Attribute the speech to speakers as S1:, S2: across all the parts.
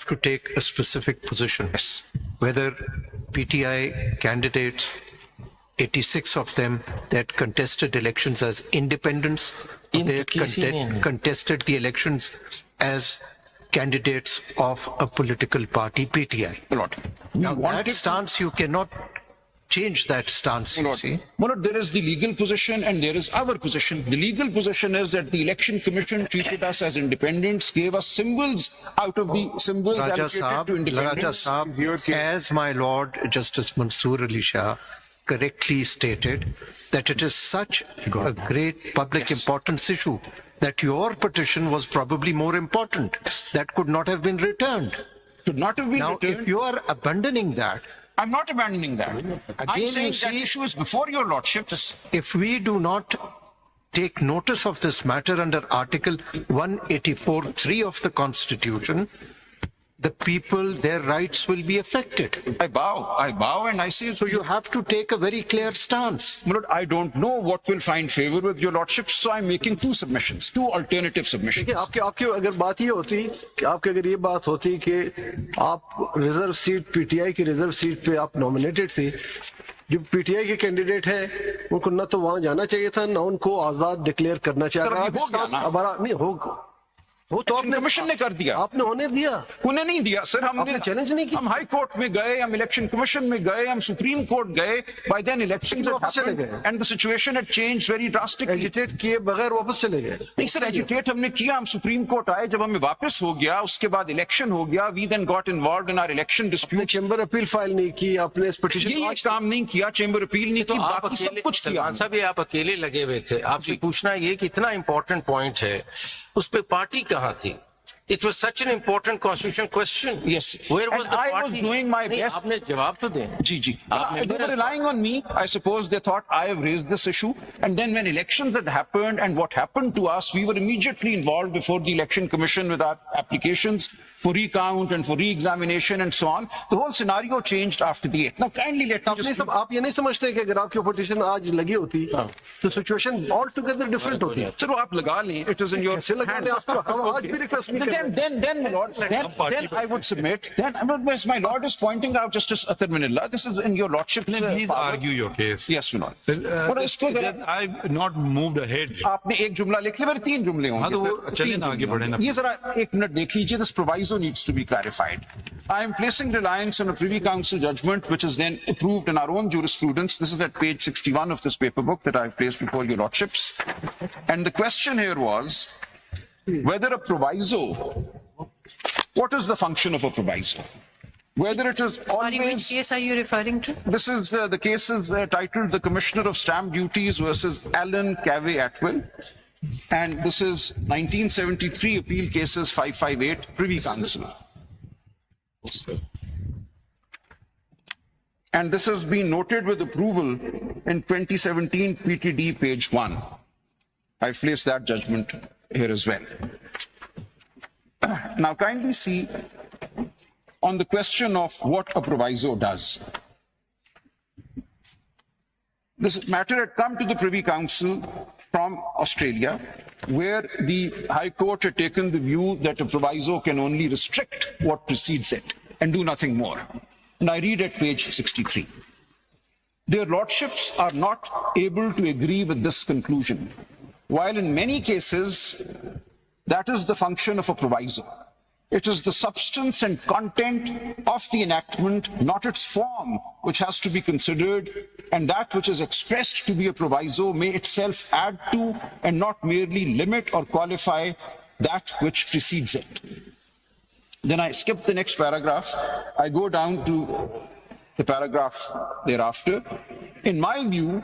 S1: to take a specific position.
S2: Yes.
S1: Whether PTI candidates, 86 of them that contested elections as independents, they contested the elections as candidates of a political party, PTI. Now that stance, you cannot change that stance, you see.
S2: Manoj, there is the legal position and there is our position. The legal position is that the Election Commission treated us as independents, gave us symbols out of the symbols
S1: Raja
S2: allocated
S1: Saab,
S2: to independents.
S1: Raja Saab, as my Lord Justice Mansoor Ali Shah correctly stated, that it is such a great public importance issue that your petition was probably more important. That could not have been returned.
S2: Should not have been
S1: Now,
S2: returned.
S1: if you are abandoning that,
S2: I'm not abandoning that. I'm
S1: you
S2: saying that
S1: see-
S2: issue is before your lordships.
S1: if we do not take notice of this matter under Article 184(3) of the Constitution, the people, their rights will be affected.
S2: I bow and I say,
S1: So you have to take a very clear stance.
S2: Manoj, I don't know what will find favor with your lordships, so I'm making two submissions, two alternative submissions.
S3: देखिए आपके अगर बात ये होती कि आपके अगर ये बात होती कि आप रिजर्व सीट पीटीआई की रिजर्व सीट पे आप नॉमिनेटेड थे, जो पीटीआई के कैंडिडेट हैं उनको न तो वहां जाना चाहिए था, न उनको आजाद डिक्लेयर करना चाहिए।
S2: सर,
S3: अगर
S2: ये हो गया ना?
S3: हमारा नहीं हो तो
S2: इलेक्शन कमीशन ने कर दिया।
S3: आपने होने दिया।
S2: उन्हें नहीं दिया सर, हमने
S3: आपने चैलेंज नहीं किया?
S2: हम हाई कोर्ट में गए, हम इलेक्शन कमीशन में गए, हम सुप्रीम कोर्ट गए। बाय देन इलेक्शंस
S3: लेकिन वापस चले गए।
S2: And the situation had changed very drastically.
S3: Agitate किए बगैर वापस चले गए।
S2: नहीं सर, एजुकेट हमने किया, हम सुप्रीम कोर्ट आए, जब हमें वापस हो गया, उसके बाद इलेक्शन हो गया, we then got involved in our election
S3: आपने
S2: डिस्प्यूट।
S3: चैम्बर अपील फाइल नहीं की, आपने इस पिटीशन
S2: ये काम नहीं किया, चैम्बर अपील नहीं
S4: तो
S2: की,
S4: आप
S2: बाकी सब
S4: अकेले,
S2: कुछ किया।
S4: सलमान साहब ये आप अकेले लगे हुए थे। आपसे पूछना ये कि इतना इंपॉर्टेंट पॉइंट है, उस पे पार्टी कहाँ थी? It was such an important constitutional question.
S2: Yes.
S4: Where was
S2: And
S4: the
S2: I
S4: party?
S2: was doing my
S4: नहीं,
S2: best.
S4: आपने जवाब तो दें।
S2: जी जी
S4: आपने
S2: they were
S4: मेरे-
S2: relying on me. I suppose they thought I have raised this issue, and then when elections had happened and what happened to us, we were immediately involved before the election commission with our applications for recount and for re-examination and so on. The whole scenario changed after the 8th. Now kindly let me
S3: आपने
S2: just
S3: सब आप ये नहीं समझते कि अगर आपकी petition आज लगी होती तो सिचुएशन ऑल टुगेदर डिफरेंट होती।
S2: sir, आप लगा लें, it is in your
S3: कैसे लगा
S2: hands.
S3: लें आपको? हम आज भी रिक्वेस्ट नहीं कर रहे।
S2: Then, my lord, then I would submit. Then, as my lord is pointing out, Justice Atar Manila, this is in your lordship's
S5: Please
S2: power.
S5: argue your case.
S2: Yes, my lord. But इसको जरा-
S5: I've not moved ahead.
S2: आपने एक जुमला लिख लिया, मेरे तीन जुमले होंगे।
S5: हाँ, तो वो
S2: सर,
S5: चलिए
S2: तीन
S5: ना, आगे
S2: जुमले
S5: बढ़े ना।
S2: होंगे। ये जरा एक मिनट देख लीजिए, this proviso needs to be clarified. I am placing reliance on a Privy Council judgment which is then approved in our own jurisprudence. This is at page 61 of this paper book that I've placed before your lordships. And the question here was whether a proviso, what is the function of a proviso? Whether it is
S6: Sorry, which
S2: always,
S6: case are you referring to?
S2: this is the case is titled The Commissioner of Stamp Duties versus Alan Cavey Atwell. And this is 1973 appeal cases 558 Privy Council. And this has been noted with approval in 2017 PTD page 1. I've placed that judgment here as well. Now kindly see on the question of what a proviso does. This matter had come to the Privy Council from Australia, where the High Court had taken the view that a proviso can only restrict what precedes it and do nothing more. And I read at page 63. Their lordships are not able to agree with this conclusion, while in many cases, that is the function of a proviso. It is the substance and content of the enactment, not its form, which has to be considered, and that which is expressed to be a proviso may itself add to and not merely limit or qualify that which precedes it. Then I skip the next paragraph. I go down to the paragraph thereafter. In my view,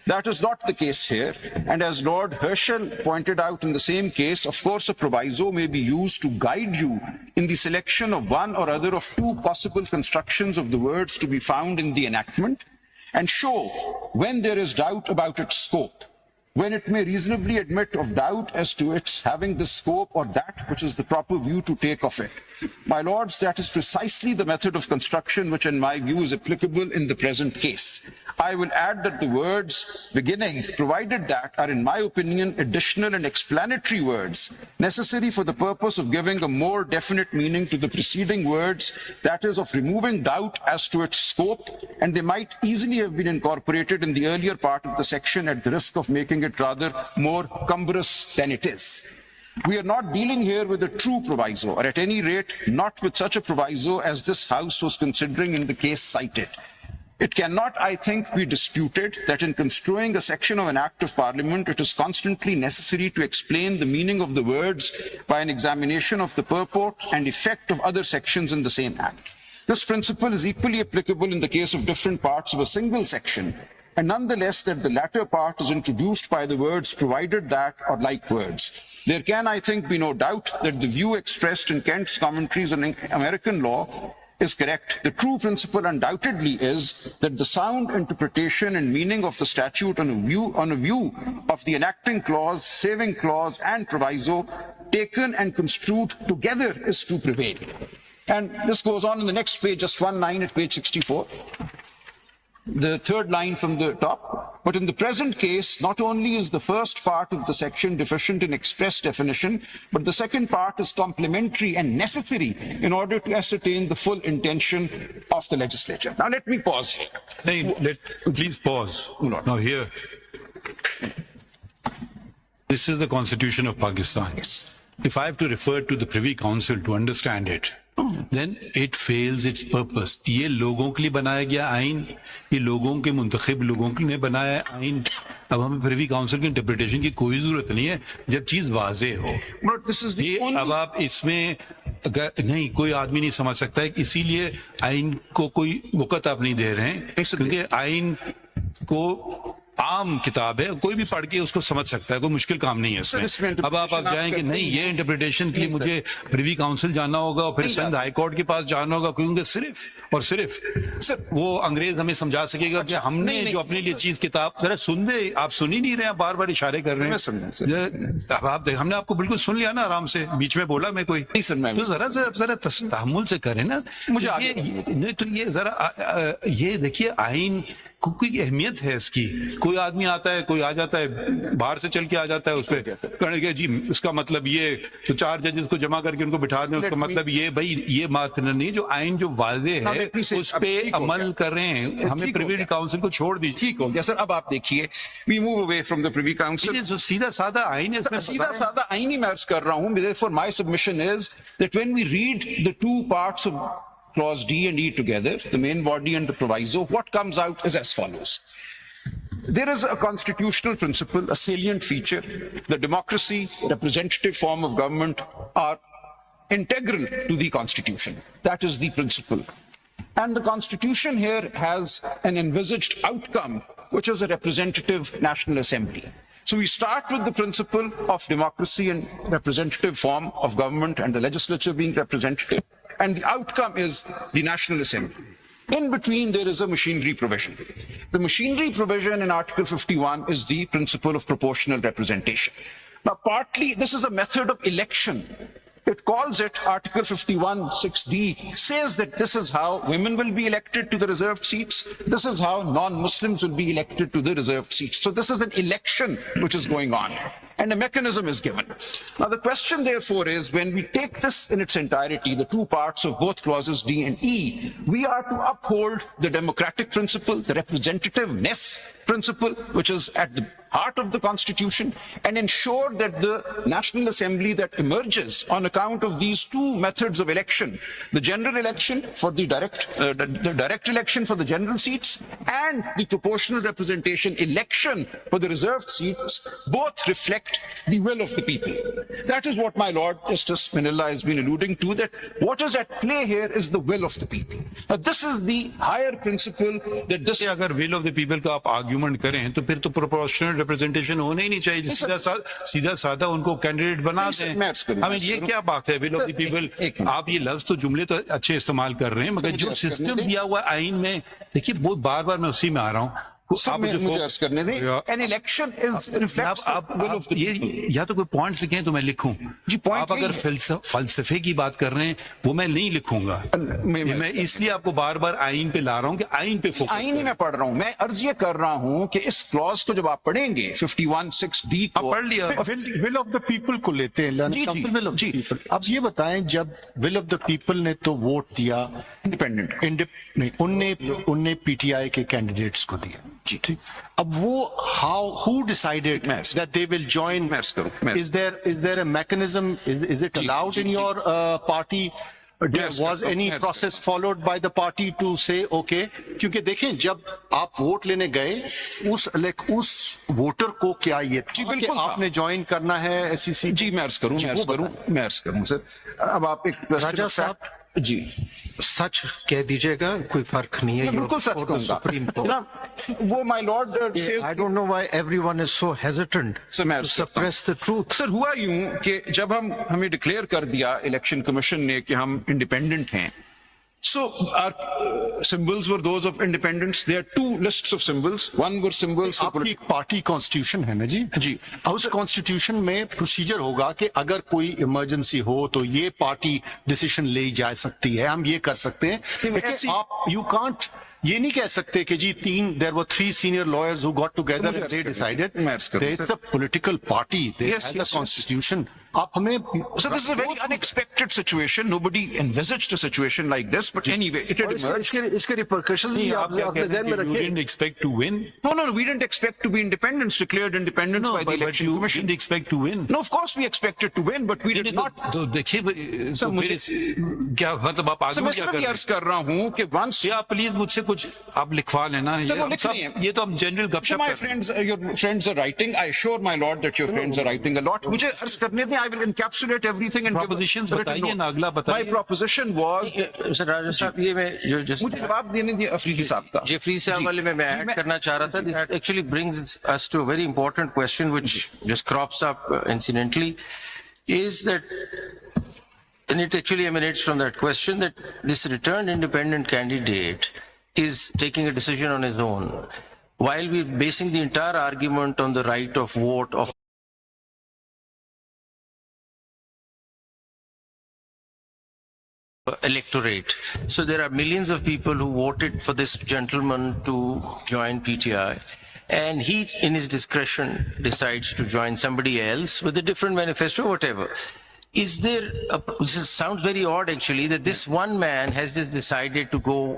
S2: that is not the case here. And as Lord Herschel pointed out in the same case, of course, a proviso may be used to guide you in the selection of one or other of two possible constructions of the words to be found in the enactment, and show when there is doubt about its scope, when it may reasonably admit of doubt as to its having the scope or that which is the proper view to take of it. My lords, that is precisely the method of construction which in my view is applicable in the present case. I will add that the words beginning, provided that, are in my opinion additional and explanatory words necessary for the purpose of giving a more definite meaning to the preceding words, that is, of removing doubt as to its scope, and they might easily have been incorporated in the earlier part of the section at the risk of making it rather more cumbrous than it is. We are not dealing here with a true proviso, or at any rate, not with such a proviso as this House was considering in the case cited. It cannot, I think, be disputed that in construing a section of an Act of Parliament, it is constantly necessary to explain the meaning of the words by an examination of the purport and effect of other sections in the same Act. This principle is equally applicable in the case of different parts of a single section, and nonetheless that the latter part is introduced by the words provided that or like words. There can, I think, be no doubt that the view expressed in Kent's commentaries on American law is correct. The true principle undoubtedly is that the sound interpretation and meaning of the statute on a view of the enacting clause, saving clause, and proviso taken and construed together is to prevail. And this goes on in the next page, just one line at page 64. The third line from the top. But in the present case, not only is the first part of the section deficient in express definition, but the second part is complementary and necessary in order to ascertain the full intention of the legislature. Now let me pause here.
S5: Please pause.
S2: No.
S5: Now here, this is the Constitution of Pakistan.
S2: Yes.
S5: If I have to refer to the Privy Council to understand it, then it fails its purpose. ये लोगों के लिए बनाया गया आइन, ये लोगों के मुंतखब लोगों के लिए बनाया आइन. अब हमें प्रिवी काउंसिल की इंटरप्रिटेशन की कोई जरूरत नहीं है जब चीज वाजे हो.
S2: But this is the
S5: ये
S2: only...
S5: अब आप इसमें नहीं, कोई आदमी नहीं समझ सकता है, इसीलिए आइन को कोई वक़्त आप नहीं दे रहे हैं, क्योंकि आइन को आम किताब है, कोई भी पढ़ के उसको समझ सकता है, कोई मुश्किल काम नहीं है इसमें. अब आप जाएंगे नहीं, ये इंटरप्रिटेशन के लिए मुझे प्रिवी काउंसिल जाना होगा और फिर सिंध हाई कोर्ट के पास जाना होगा, क्योंकि सिर्फ और सिर्फ वो अंग्रेज हमें समझा सकेगा कि हमने जो अपने लिए चीज किताब. जरा सुन दे, आप सुन ही नहीं रहे, आप बार बार इशारे कर रहे हैं. अब आप हमने आपको बिल्कुल सुन लिया ना, आराम से, बीच में बोला मैं कोई, तो जरा तहम्मुल से करें ना. मुझे नहीं तो ये जरा ये देखिए, आइन कोई अहमियत है इसकी. कोई आदमी आता है, कोई आ जाता है, बाहर से चल के आ जाता है, उस पर कहने के जी उसका मतलब ये, तो 4 जजेस को जमा करके उनको बिठा दें, उसका मतलब ये. भाई ये बात नहीं, जो आइन जो वाजे है उस पे अमल कर रहे हैं. हमें प्रिवी काउंसिल को छोड़ दीजिए.
S2: ठीक हो गया सर. अब आप देखिए, we move away from the privy council.
S5: सीधा साधा आइन है,
S2: सीधा साधा आइन ही मैं अर्ज कर रहा हूं. Therefore my submission is that when we read the two parts of Clause D and E together, the main body and the proviso, what comes out is as follows. There is a constitutional principle, a salient feature. The democracy, representative form of government are integral to the Constitution. That is the principle. And the Constitution here has an envisaged outcome, which is a representative National Assembly. So we start with the principle of democracy and representative form of government and the legislature being representative. And the outcome is the National Assembly. In between, there is a machinery provision. The machinery provision in Article 51 is the principle of proportional representation. Now, partly, this is a method of election. It calls it, Article 51, 6D, says that this is how women will be elected to the reserved seats. This is how non-Muslims will be elected to the reserved seats. So this is an election which is going on, and a mechanism is given. Now the question therefore is, when we take this in its entirety, the two parts of both clauses D and E, we are to uphold the democratic principle, the representativeness principle, which is at the heart of the Constitution, and ensure that the National Assembly that emerges on account of these two methods of election, the general election for the direct election for the general seats and the proportional representation election for the reserved seats, both reflect the will of the people. That is what my Lord Justice Manilla has been alluding to, that what is at play here is the will of the people. Now this is the higher principle that this...
S5: अगर will of the people का आप argument करें तो फिर तो proportional representation होना ही नहीं चाहिए. सीधा साधा उनको कैंडिडेट बना दें. हमें ये क्या बात है, विल ऑफ द पीपल. आप ये लफ्ज तो जुमले तो अच्छे इस्तेमाल कर रहे हैं, मगर जो सिस्टम दिया हुआ आइन में, देखिए बहुत बार बार मैं उसी में आ रहा हूँ. आप
S2: मुझे अर्ज करने दें, an election is reflects the will of the people.
S5: ये या तो कोई पॉइंट्स लिखें तो मैं लिखूं
S2: जी, point
S5: आप अगर
S2: यही
S5: फलसफे की बात कर रहे हैं वो मैं नहीं लिखूंगा मैं इसलिए आपको बार बार आइन पे ला रहा हूं कि आइन पे फोकस
S2: आइन ही मैं पढ़ रहा हूं, मैं अर्ज ये कर रहा हूं कि इस क्लॉज को जब आप पढ़ेंगे 51(6)(d को
S5: पढ़ लिया
S6: विल ऑफ द पीपल को लेते हैं
S2: जी, जी,
S6: विल ऑफ द
S2: जी।
S6: पीपल। अब ये बताएं, जब विल ऑफ द पीपल ने तो वोट दिया
S2: इंडिपेंडेंट
S6: नहीं, उनने पीटीआई के कैंडिडेट्स को दिया
S2: जी, ठीक।
S6: अब वो who decided
S2: Maps.
S6: That they will join
S2: Maps करो, Maps.
S6: Is there a mechanism, is it allowed in your party?
S2: Maps
S6: Was
S2: करो,
S6: any
S2: Maps
S6: process followed by the party to say okay? क्योंकि देखें, जब आप vote लेने गए उस voter को क्या ये था
S2: जी,
S6: कि
S2: बिल्कुल था।
S6: आपने ज्वाइन करना है एससीसी?
S2: जी, मैं अर्ज करूं सर। अब आप एक
S1: राजा साहब,
S2: जी,
S1: सच कह दीजिएगा, कोई फर्क नहीं है।
S2: मैं बिल्कुल सच कहूंगा।
S1: Supreme court.
S2: जनाब, वो my Lord
S1: I don't know why everyone is so hesitant
S2: Sir, मैं
S1: to
S2: अर्ज करता हूं।
S1: suppress the truth.
S2: सर, हुआ यूं कि जब हमें डिक्लेयर कर दिया इलेक्शन कमीशन ने कि हम इंडिपेंडेंट हैं, so our symbols were those of independence. There are two lists of symbols. One were symbols for
S6: आपकी एक पार्टी कॉन्स्टिट्यूशन है ना जी?
S2: जी।
S6: उस कॉन्स्टिट्यूशन में प्रोसीजर होगा कि अगर कोई इमरजेंसी हो तो ये पार्टी डिसीजन ले जा सकती है, हम ये कर सकते हैं। लेकिन
S2: ऐसी-
S6: आप यू कांट ये नहीं कह सकते कि जी there were 3 senior lawyers who got together and they decided.
S2: मैं अर्ज करूं,
S6: it's a political party, they
S2: Yes,
S6: have
S2: yes,
S6: the
S2: yes.
S6: Constitution. आप हमें
S2: So this is a very unexpected situation. Nobody envisaged a situation like this, but anyway, it had emerged.
S3: इसके repercussion भी आपने अपने ध्यान में
S5: you
S3: रखे।
S5: didn't expect to win
S2: No, we didn't expect to be independence, declared independence by the
S5: but
S2: election
S5: you
S2: commission.
S5: didn't expect to win
S2: No, of course we expected to win, but we did not.
S5: तो देखिए तो
S2: मुझे-
S5: फिर क्या मतलब आप
S2: So
S5: आगे
S2: मैं
S5: क्या
S2: सिर्फ
S5: कर
S2: ये
S5: रहे
S2: अर्ज
S5: हैं?
S2: कर रहा हूं कि once
S5: या प्लीज मुझसे कुछ आप लिखवा लेना
S2: चलो, लिख
S5: सब-
S2: लिए।
S5: ये तो हम जनरल
S2: So
S5: गपशप
S2: my
S5: कर रहे हैं।
S2: friends, your friends are writing. I assure my lord that your friends are writing a lot. मुझे अर्ज करने दें. I will encapsulate everything and give a
S5: Propositions
S2: written
S5: बताइए
S2: note.
S5: ना, अगला बताइए।
S2: My proposition was.
S4: सर राजा साहब, ये मैं जो
S2: मुझे जवाब देने दिए अफरीदी साहब का.
S4: जेफरी साहब वाले में मैं ऐड करना चाह रहा था. This actually brings us to a very important question which just crops up incidentally, is that, and it actually emanates from that question, that this returned independent candidate is taking a decision on his own, while we're basing the entire argument on the right of vote of electorate. So there are millions of people who voted for this gentleman to join PTI, and he, in his discretion, decides to join somebody else with a different manifesto, whatever. Is there, this sounds very odd actually, that this one man has just decided to go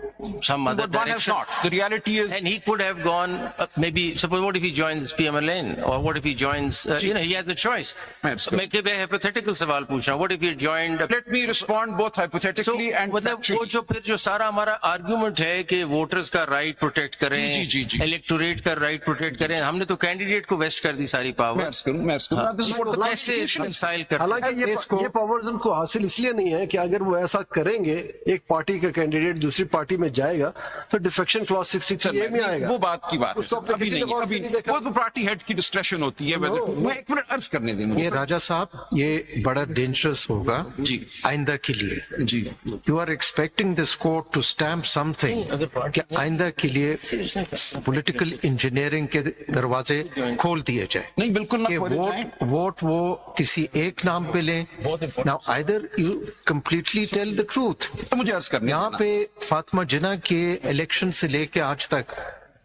S4: some other
S2: But one has
S4: direction.
S2: not. The reality is.
S4: And he could have gone, maybe, suppose, what if he joins PMLN? Or what if he joins, he has a choice.
S2: Absolutely.
S4: मैं कोई hypothetical सवाल पूछ रहा हूँ. What if he joined
S2: Let me respond both hypothetically and
S4: मतलब वो
S2: factually.
S4: जो फिर जो सारा हमारा आर्ग्यूमेंट है कि वोटर्स का राइट प्रोटेक्ट करें,
S2: जी।
S4: इलेक्टोरेट का राइट प्रोटेक्ट करें, हमने तो कैंडिडेट को वेस्ट कर दी सारी
S2: मैं
S4: पावर.
S2: अर्ज करूं. Now, this is what the
S4: कैसे
S2: Constitution is.
S4: reconcile करते हैं?
S3: हालांकि ये पावर्स उनको हासिल इसलिए नहीं है कि अगर वो ऐसा करेंगे, एक पार्टी का कैंडिडेट दूसरी पार्टी में जाएगा तो डिफेक्शन क्लॉज 63 में आएगा।
S2: वो बात की बात है
S3: उसको
S2: सर.
S3: आपने
S2: अभी
S3: किसी
S2: नहीं,
S3: ने
S2: अभी
S3: नहीं देखा।
S2: वो तो पार्टी हेड की डिस्क्रेशन होती है. मैं एक मिनट अर्ज करने दें
S1: ये
S2: मुझे.
S1: राजा साहब, ये बड़ा डेंजरस होगा
S2: जी.
S1: आइंदा के लिए.
S2: जी.
S1: You are expecting this court to stamp something कि आइंदा के लिए पॉलिटिकल इंजीनियरिंग के दरवाजे खोल दिए जाए.
S2: नहीं, बिल्कुल ना
S1: कि
S2: खोले जाएं.
S1: वोट वो किसी एक नाम पे लें. Now either you completely tell the truth.
S2: तो मुझे अर्ज करने
S1: यहाँ
S2: देना.
S1: पे फातिमा जिन्ना के इलेक्शन से लेके आज तक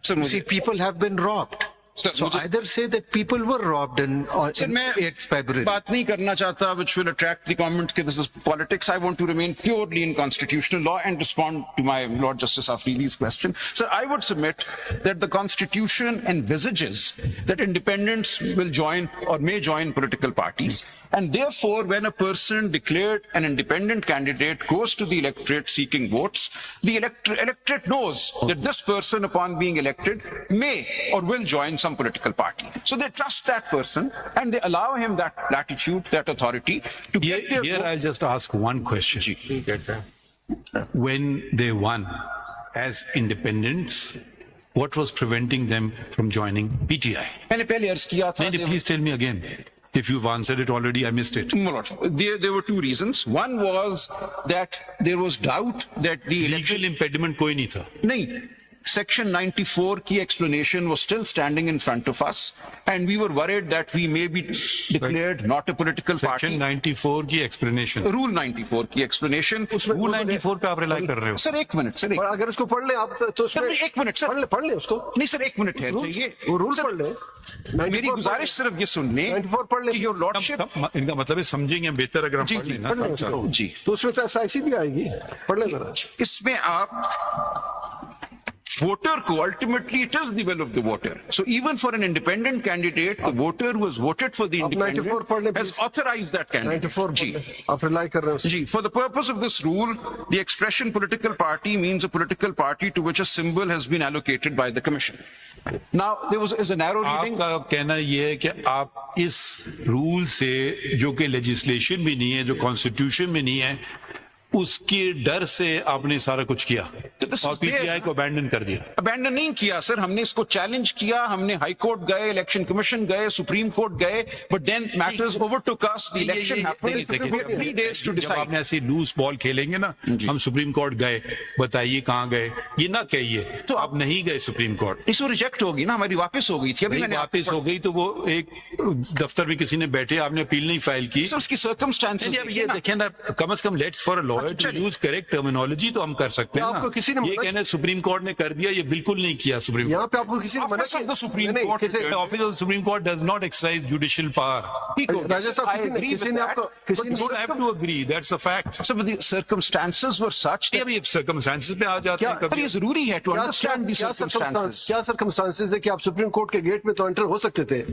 S2: सर, मुझे-
S1: see people have been robbed.
S2: Sir,
S1: So
S2: मुझे-
S1: either say that people were robbed
S2: sir,
S1: in
S2: मैं
S1: 8 February.
S2: बात नहीं करना चाहता which will attract the comment that this is politics. I want to remain purely in constitutional law and respond to my Lord Justice Afridi's question. Sir, I would submit that the Constitution envisages that independents will join or may join political parties. And therefore, when a person declared an independent candidate goes to the electorate seeking votes, the electorate knows that this person, upon being elected, may or will join some political party. So they trust that person and they allow him that latitude, that authority to get their
S5: Here
S2: vote.
S5: I'll just ask one question. When they won as independents, what was preventing them from joining PTI?
S2: मैंने पहले अर्ज किया था.
S5: Please tell me again. If you've answered it already, I missed it.
S2: No, Lord. There were two reasons. One was that there was doubt that the election.
S5: Legal impediment कोई नहीं था.
S2: नहीं, Section 94 key explanation was still standing in front of us, and we were worried that we may be declared not a political party.
S5: Section 94 की explanation,
S2: Rule 94 की explanation.
S5: Rule 94 पे आप rely कर रहे हो?
S2: सर एक मिनट सर,
S3: और अगर उसको पढ़ ले आप तो उसमें
S2: सर, एक मिनट, सर।
S3: पढ़ ले उसको।
S2: नहीं सर, एक मिनट है
S3: वो रूल
S2: सर,
S3: पढ़ ले।
S2: मेरी
S3: 94
S2: गुजारिश सिर्फ ये सुन लें
S3: 94 पढ़ ले।
S2: कि योर लॉर्डशिप,
S5: इनका मतलब है समझेंगे बेहतर अगर हम
S2: जी,
S5: पढ़
S2: जी,
S5: लें ना।
S3: पढ़ ले उसको।
S2: जी।
S3: तो उसमें तो SIC भी आएगी, पढ़ ले जरा।
S2: इसमें आप वोटर को ultimately it is the will of the voter. So even for an independent candidate the voter was voted for the
S3: 94 पढ़ ले,
S2: independent has
S3: please.
S2: Authorised that candidate.
S3: 94
S2: जी.
S3: पढ़ ले। आप रिलाई कर रहे हो।
S2: G. For the purpose of this rule, the expression political party means a political party to which a symbol has been allocated by the commission. Now, there is a narrow reading.
S5: आपका कहना यह है कि आप इस rule से, जो कि लेजिस्लेशन भी नहीं है, जो कॉन्स्टिट्यूशन में नहीं है, उसके डर से आपने सारा कुछ किया
S2: this
S5: और
S2: is
S5: पीटीआई
S2: there.
S5: को अबैंडन कर दिया।
S2: अबैंडन नहीं किया सर, हमने इसको चैलेंज किया, हमने हाई कोर्ट गए, इलेक्शन कमीशन गए, सुप्रीम कोर्ट गए, but then matters overtook us, the election happened, we had 3 days to
S5: जब
S2: decide.
S5: आपने ऐसी लूज बॉल खेलेंगे ना, हम सुप्रीम कोर्ट गए, बताइए कहाँ गए, ये ना कहिए तो आप नहीं गए सुप्रीम कोर्ट।
S2: इसको रिजेक्ट होगी ना, हमारी वापस हो गई थी, अभी
S5: नहीं,
S2: मैंने
S5: वापिस हो गई तो वो एक दफ्तर में किसी ने बैठे, आपने अपील नहीं फाइल की।
S2: सर उसकी सर्कमस्टांसेस
S5: अब ये देखें ना, कम से कम let's for a lawyer to use correct terminology तो हम कर सकते हैं
S3: आपको किसी ने
S5: ना। ये
S3: मना
S5: कहना सुप्रीम कोर्ट ने कर दिया, ये बिल्कुल नहीं किया सुप्रीम
S3: यहाँ
S5: कोर्ट।
S3: पे आपको किसी ने मना
S2: Office of the Supreme
S3: नहीं,
S2: Court
S3: किसी-
S5: office of supreme court does not exercise judicial power.
S3: राजा साहब किसी ने आपको किसी
S5: You don't have to agree, that's a fact।
S2: Some of the circumstances were such that
S5: अभी सर्कमस्टेंसेस पे आ जाते हैं
S2: पर
S5: कभी।
S2: ये जरूरी है to understand the circumstances.
S3: क्या सर्कमस्टांसेस थे कि आप सुप्रीम कोर्ट के गेट में तो एंटर हो सकते थे,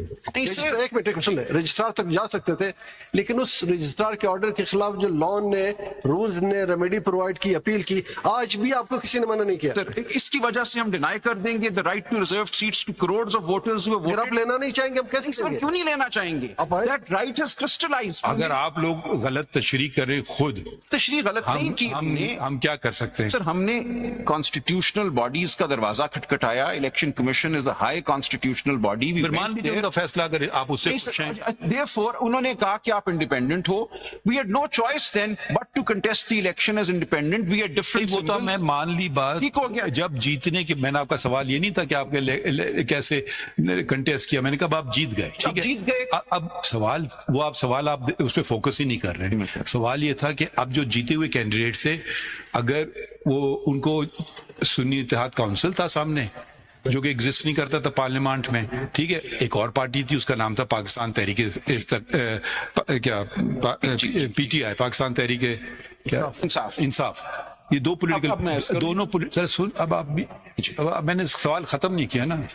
S2: सर।
S3: एक मिनट सुन ले, रजिस्ट्रार तक जा सकते थे, लेकिन उस रजिस्ट्रार के ऑर्डर के खिलाफ जो लॉ ने, रूल्स ने रेमेडी प्रोवाइड की, अपील की, आज भी आपको किसी ने मना नहीं किया।
S2: सर, इसकी वजह से हम डिनाई कर देंगे the right to reserve seats to crores of voters who have
S3: अगर आप
S2: वोटेड।
S3: लेना नहीं चाहेंगे हम कैसे
S2: सर
S3: देंगे?
S2: क्यों नहीं लेना चाहेंगे?
S3: अब आए-
S2: दैट राइट हैज क्रिस्टलाइज्ड।
S5: अगर आप लोग गलत तशरीह करें खुद,
S2: तशरीह गलत नहीं की हमने।
S5: हम क्या कर सकते हैं?
S2: सर हमने कॉन्स्टिट्यूशनल बॉडीज का दरवाजा खटखटाया। Election commission is a high constitutional body.
S5: फिर मान लीजिए उनका फैसला अगर आप उससे खुश हैं।
S2: Therefore, उन्होंने कहा कि आप इंडिपेंडेंट हो। We had no choice then but to contest the election as independent. We had different
S5: वो तो मैं
S2: symbols.
S5: मान ली बात,
S2: ठीक हो गया।
S5: जब जीतने की, मैंने आपका सवाल ये नहीं था कि आपके कैसे कंटेस्ट किया, मैंने कहा आप जीत गए, ठीक है,
S2: जीत गए।
S5: अब सवाल आप उस पर फोकस ही नहीं कर रहे हैं। सवाल ये था कि अब जो जीते हुए कैंडिडेट से, अगर वो उनको सुन्नी इत्तेहाद काउंसिल था सामने, जो कि एग्जिस्ट नहीं करता था पार्लियामेंट में, ठीक है, एक और पार्टी थी, उसका नाम था पाकिस्तान तहरीक पीटीआई, पाकिस्तान तहरीक क्या इंसाफ। ये दो
S2: अब मैं
S5: पॉलिटिकल, दोनों सर सुन, अब आप भी, अब मैंने सवाल खत्म नहीं किया ना।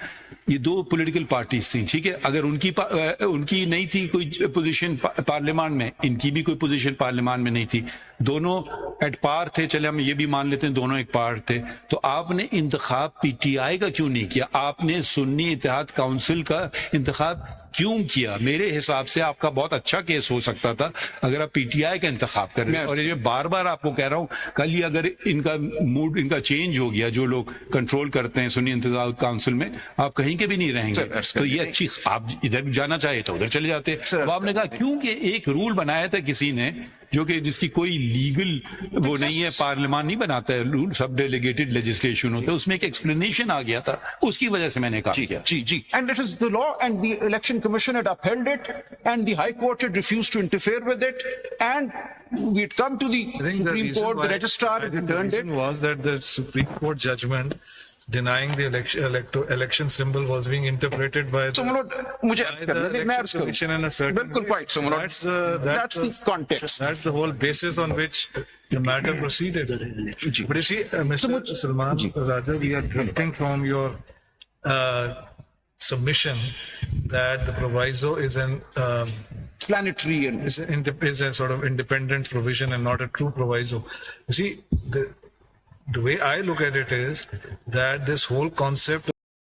S5: ये दो पॉलिटिकल पार्टीज थी, ठीक है, अगर उनकी नहीं थी कोई पोजीशन पार्लियामेंट में, इनकी भी कोई पोजीशन पार्लियामेंट में नहीं थी, दोनों एट पार थे, चले हम ये भी मान लेते हैं दोनों एक पार थे, तो आपने इंतखाब पीटीआई का क्यों नहीं किया? आपने सुन्नी इत्तेहाद काउंसिल का इंतखाब क्यों किया? मेरे हिसाब से आपका बहुत अच्छा केस हो सकता था अगर आप पीटीआई का इंतखाब कर रहे हैं। और ये बार बार आपको कह रहा हूं, कल ही अगर इनका मूड, इनका चेंज हो गया, जो लोग कंट्रोल करते हैं सुन्नी इत्तेहाद काउंसिल में, आप कहीं के भी नहीं रहेंगे। तो ये अच्छी, आप इधर भी जाना चाहे तो उधर चले जाते। अब आपने कहा क्योंकि एक रूल बनाया था किसी ने, जो कि जिसकी कोई लीगल वो नहीं है, पार्लियामेंट नहीं बनाता है रूल, सब डेलीगेटेड लेजिस्लेशन होता है, उसमें एक एक्सप्लेनेशन आ गया था, उसकी वजह से मैंने कहा क्या।
S2: जी, and it is the law, and the election commission had upheld it, and the high court had refused to interfere with it, and we had come to the
S7: I think
S2: Supreme
S7: reason
S2: Court, the
S7: why-
S2: registrar
S7: I think
S2: returned
S7: the
S2: it.
S7: reason was that the Supreme Court judgment denying the election symbol was being interpreted by
S2: So,
S7: the,
S2: Manoj, मुझे
S7: by
S2: अर्ज
S7: the
S2: करने दे, मैं अर्ज
S7: election commission in a
S2: करूं।
S7: certain
S2: बिल्कुल
S7: way.
S2: quite so, Manoj. That's the context.
S7: That's the whole basis on which the matter proceeded. But you see, Mr. Salman Raja, we are drifting from your submission that the proviso is an
S2: Planetary and
S7: is a sort of independent provision and not a true proviso. You see, the way I look at it is that this whole concept